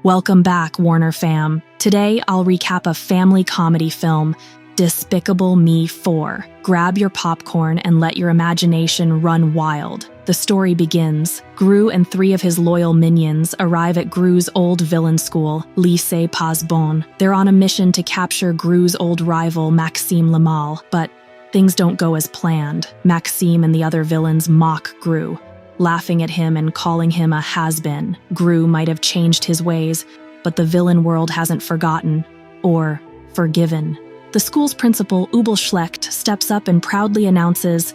Welcome back, Warner fam. Today, I'll recap a family comedy film, Despicable Me 4. Grab your popcorn and let your imagination run wild. The story begins. Gru and 3 of his loyal minions arrive at Gru's old villain school, Lycée Pas Bon. They're on a mission to capture Gru's old rival, Maxime Le Mal, but things don't go as planned. Maxime and the other villains mock Gru, laughing at him and calling him a has-been. Gru might have changed his ways, but the villain world hasn't forgotten or forgiven. The school's principal, Ubel Schlecht, steps up and proudly announces,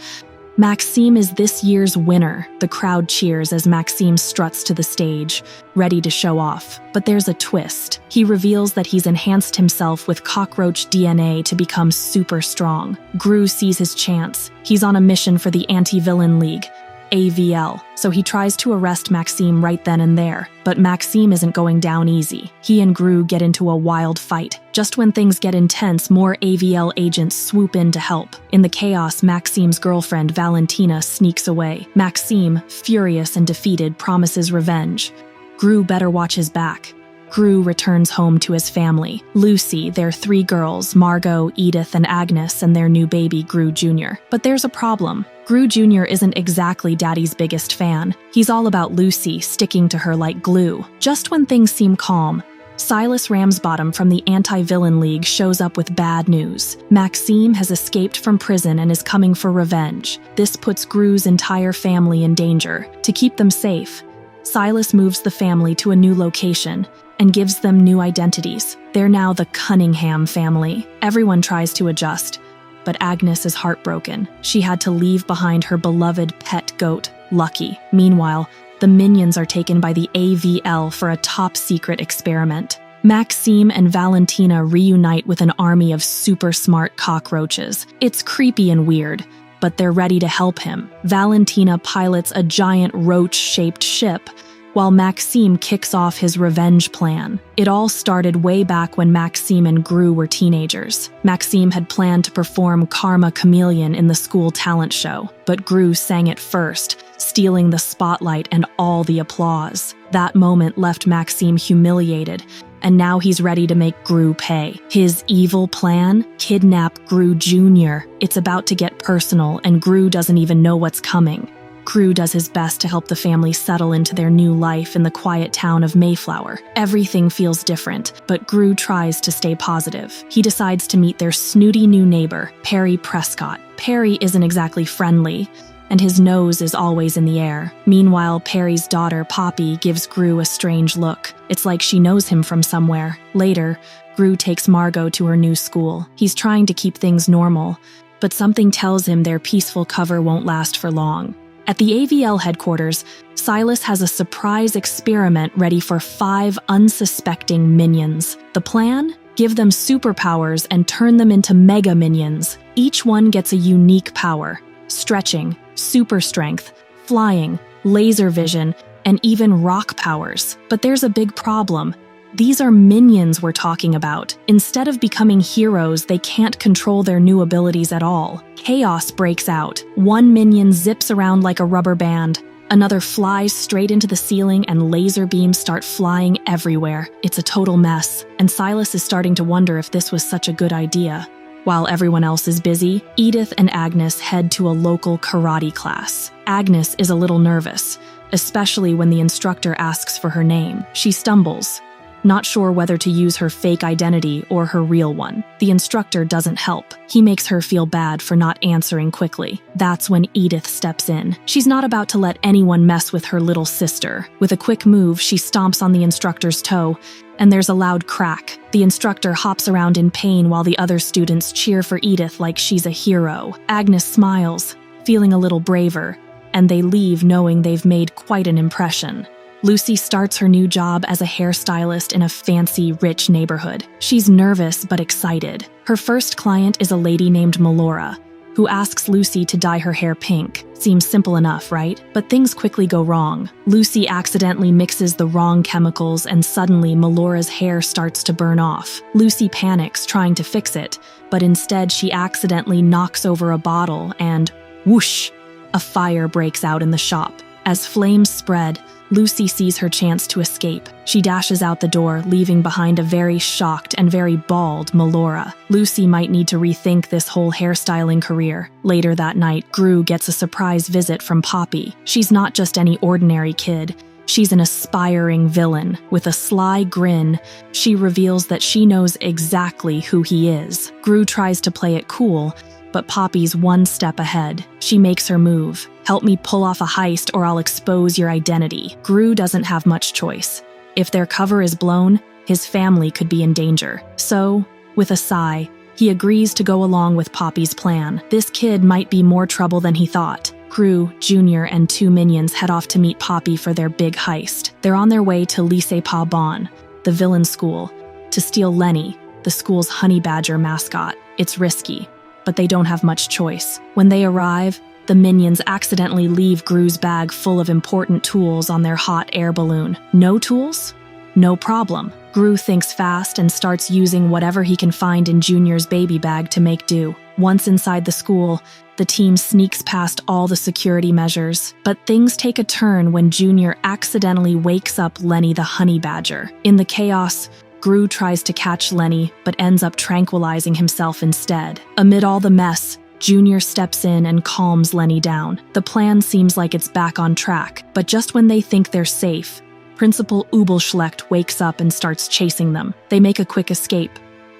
"Maxime is this year's winner." The crowd cheers as Maxime struts to the stage, ready to show off. But there's a twist. He reveals that he's enhanced himself with cockroach DNA to become super strong. Gru sees his chance. He's on a mission for the Anti-Villain League, AVL, so he tries to arrest Maxime right then and there. But Maxime isn't going down easy. He and Gru get into a wild fight. Just when things get intense, more AVL agents swoop in to help. In the chaos, Maxime's girlfriend, Valentina, sneaks away. Maxime, furious and defeated, promises revenge. Gru better watch his back. Gru returns home to his family. Lucy, their 3 girls, Margo, Edith, and Agnes, and their new baby, Gru Jr. But there's a problem. Gru Jr. isn't exactly Daddy's biggest fan. He's all about Lucy, sticking to her like glue. Just when things seem calm, Silas Ramsbottom from the Anti-Villain League shows up with bad news. Maxime has escaped from prison and is coming for revenge. This puts Gru's entire family in danger. To keep them safe, Silas moves the family to a new location and gives them new identities. They're now the Cunningham family. Everyone tries to adjust, but Agnes is heartbroken. She had to leave behind her beloved pet goat, Lucky. Meanwhile, the minions are taken by the AVL for a top-secret experiment. Maxime and Valentina reunite with an army of super smart cockroaches. It's creepy and weird, but they're ready to help him. Valentina pilots a giant roach-shaped ship, while Maxime kicks off his revenge plan. It all started way back when Maxime and Gru were teenagers. Maxime had planned to perform Karma Chameleon in the school talent show, but Gru sang it first, stealing the spotlight and all the applause. That moment left Maxime humiliated, and now he's ready to make Gru pay. His evil plan? Kidnap Gru Jr. It's about to get personal, and Gru doesn't even know what's coming. Gru does his best to help the family settle into their new life in the quiet town of Mayflower. Everything feels different, but Gru tries to stay positive. He decides to meet their snooty new neighbor, Perry Prescott. Perry isn't exactly friendly, and his nose is always in the air. Meanwhile, Perry's daughter, Poppy, gives Gru a strange look. It's like she knows him from somewhere. Later, Gru takes Margo to her new school. He's trying to keep things normal, but something tells him their peaceful cover won't last for long. At the AVL headquarters, Silas has a surprise experiment ready for 5 unsuspecting minions. The plan? Give them superpowers and turn them into mega minions. Each one gets a unique power: stretching, super strength, flying, laser vision, and even rock powers. But there's a big problem. These are minions we're talking about. Instead of becoming heroes, they can't control their new abilities at all. Chaos breaks out. One minion zips around like a rubber band. Another flies straight into the ceiling, and laser beams start flying everywhere. It's a total mess, and Silas is starting to wonder if this was such a good idea. While everyone else is busy, Edith and Agnes head to a local karate class. Agnes is a little nervous, especially when the instructor asks for her name. She stumbles, not sure whether to use her fake identity or her real one. The instructor doesn't help. He makes her feel bad for not answering quickly. That's when Edith steps in. She's not about to let anyone mess with her little sister. With a quick move, she stomps on the instructor's toe, and there's a loud crack. The instructor hops around in pain while the other students cheer for Edith like she's a hero. Agnes smiles, feeling a little braver, and they leave knowing they've made quite an impression. Lucy starts her new job as a hairstylist in a fancy, rich neighborhood. She's nervous but excited. Her first client is a lady named Melora, who asks Lucy to dye her hair pink. Seems simple enough, right? But things quickly go wrong. Lucy accidentally mixes the wrong chemicals, and suddenly Melora's hair starts to burn off. Lucy panics, trying to fix it, but instead she accidentally knocks over a bottle and whoosh! A fire breaks out in the shop. As flames spread, Lucy sees her chance to escape. She dashes out the door, leaving behind a very shocked and very bald Melora. Lucy might need to rethink this whole hairstyling career. Later that night, Gru gets a surprise visit from Poppy. She's not just any ordinary kid. She's an aspiring villain. With a sly grin, she reveals that she knows exactly who he is. Gru tries to play it cool, but Poppy's one step ahead. She makes her move. "Help me pull off a heist or I'll expose your identity." Gru doesn't have much choice. If their cover is blown, his family could be in danger. So, with a sigh, he agrees to go along with Poppy's plan. This kid might be more trouble than he thought. Gru Jr. and 2 minions head off to meet Poppy for their big heist. They're on their way to Lycée Pas Bon, the villain school, to steal Lenny, the school's honey badger mascot. It's risky, but they don't have much choice. When they arrive, the minions accidentally leave Gru's bag full of important tools on their hot air balloon. No tools? No problem. Gru thinks fast and starts using whatever he can find in Junior's baby bag to make do. Once inside the school, the team sneaks past all the security measures. But things take a turn when Junior accidentally wakes up Lenny the honey badger. In the chaos, Gru tries to catch Lenny, but ends up tranquilizing himself instead. Amid all the mess, Junior steps in and calms Lenny down. The plan seems like it's back on track, but just when they think they're safe, Principal Ubelschlecht wakes up and starts chasing them. They make a quick escape,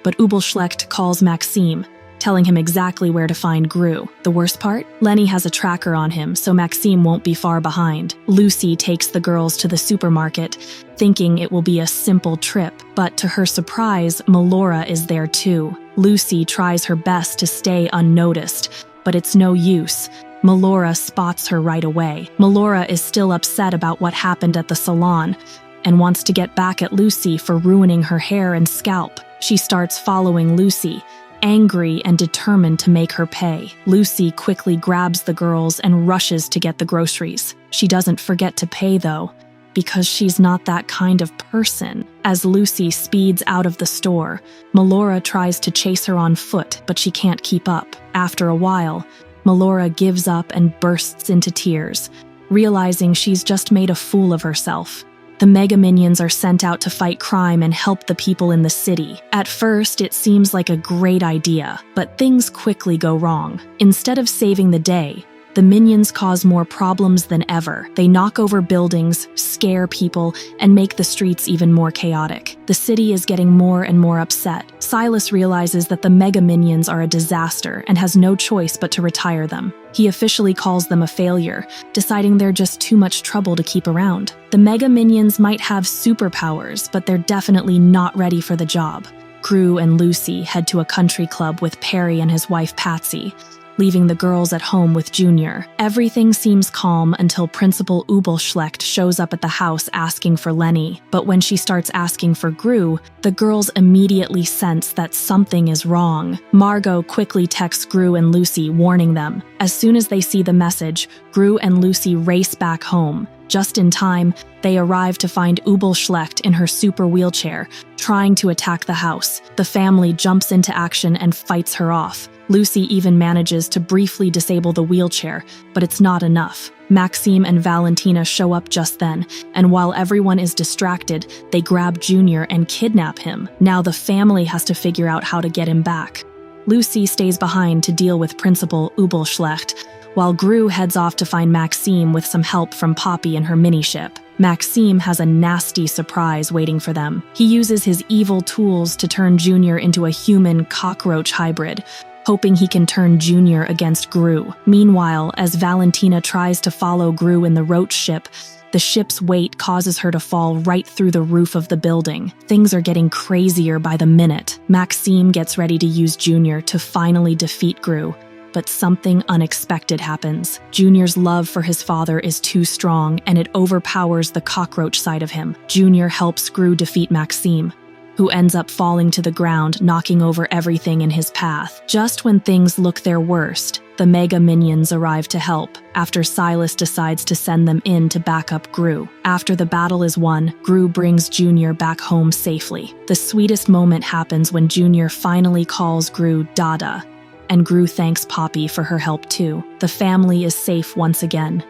but Ubelschlecht calls Maxime, telling him exactly where to find Gru. The worst part? Lenny has a tracker on him, so Maxime won't be far behind. Lucy takes the girls to the supermarket, thinking it will be a simple trip, but to her surprise, Melora is there too. Lucy tries her best to stay unnoticed, but it's no use. Melora spots her right away. Melora is still upset about what happened at the salon and wants to get back at Lucy for ruining her hair and scalp. She starts following Lucy, angry and determined to make her pay. Lucy quickly grabs the girls and rushes to get the groceries. She doesn't forget to pay, though, because she's not that kind of person. As Lucy speeds out of the store, Melora tries to chase her on foot, but she can't keep up. After a while, Melora gives up and bursts into tears, realizing she's just made a fool of herself. The Mega Minions are sent out to fight crime and help the people in the city. At first, it seems like a great idea, but things quickly go wrong. Instead of saving the day, the minions cause more problems than ever. They knock over buildings, scare people, and make the streets even more chaotic. The city is getting more and more upset. Silas realizes that the Mega Minions are a disaster and has no choice but to retire them. He officially calls them a failure, deciding they're just too much trouble to keep around. The Mega Minions might have superpowers, but they're definitely not ready for the job. Gru and Lucy head to a country club with Perry and his wife Patsy, leaving the girls at home with Junior. Everything seems calm until Principal Ubelschlecht shows up at the house asking for Lenny. But when she starts asking for Gru, the girls immediately sense that something is wrong. Margo quickly texts Gru and Lucy, warning them. As soon as they see the message, Gru and Lucy race back home. Just in time, they arrive to find Ubelschlecht in her super wheelchair, trying to attack the house. The family jumps into action and fights her off. Lucy even manages to briefly disable the wheelchair, but it's not enough. Maxime and Valentina show up just then, and while everyone is distracted, they grab Junior and kidnap him. Now the family has to figure out how to get him back. Lucy stays behind to deal with Principal Ubelschlecht, while Gru heads off to find Maxime with some help from Poppy and her mini-ship. Maxime has a nasty surprise waiting for them. He uses his evil tools to turn Junior into a human cockroach hybrid, hoping he can turn Junior against Gru. Meanwhile, as Valentina tries to follow Gru in the roach ship, the ship's weight causes her to fall right through the roof of the building. Things are getting crazier by the minute. Maxime gets ready to use Junior to finally defeat Gru, but something unexpected happens. Junior's love for his father is too strong, and it overpowers the cockroach side of him. Junior helps Gru defeat Maxime, who ends up falling to the ground, knocking over everything in his path. Just when things look their worst, the Mega Minions arrive to help, after Silas decides to send them in to back up Gru. After the battle is won, Gru brings Junior back home safely. The sweetest moment happens when Junior finally calls Gru Dada, and Gru thanks Poppy for her help too. The family is safe once again,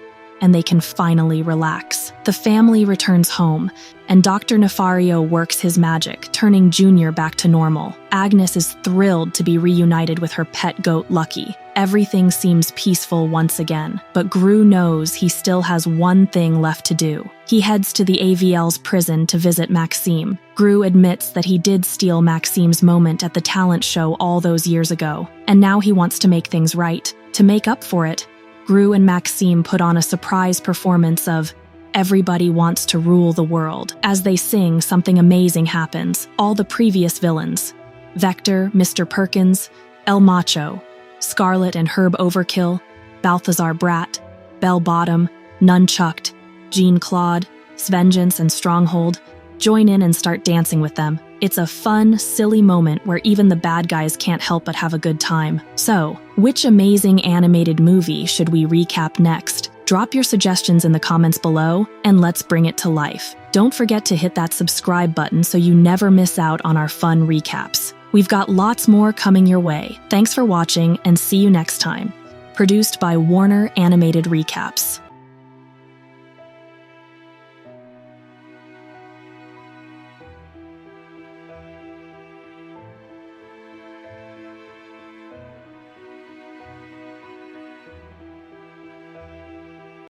and they can finally relax. The family returns home, and Dr. Nefario works his magic, turning Junior back to normal. Agnes is thrilled to be reunited with her pet goat Lucky. Everything seems peaceful once again, but Gru knows he still has one thing left to do. He heads to the AVL's prison to visit Maxime. Gru admits that he did steal Maxime's moment at the talent show all those years ago, and now he wants to make things right. To make up for it, Gru and Maxime put on a surprise performance of Everybody Wants to Rule the World. As they sing, something amazing happens. All the previous villains, Vector, Mr. Perkins, El Macho, Scarlet and Herb Overkill, Balthazar Brat, Bell Bottom, Nunchucked, Jean Claude, Svengeance and Stronghold, join in and start dancing with them. It's a fun, silly moment where even the bad guys can't help but have a good time. So, which amazing animated movie should we recap next? Drop your suggestions in the comments below, and let's bring it to life. Don't forget to hit that subscribe button so you never miss out on our fun recaps. We've got lots more coming your way. Thanks for watching, and see you next time. Produced by Warner Animated Recaps.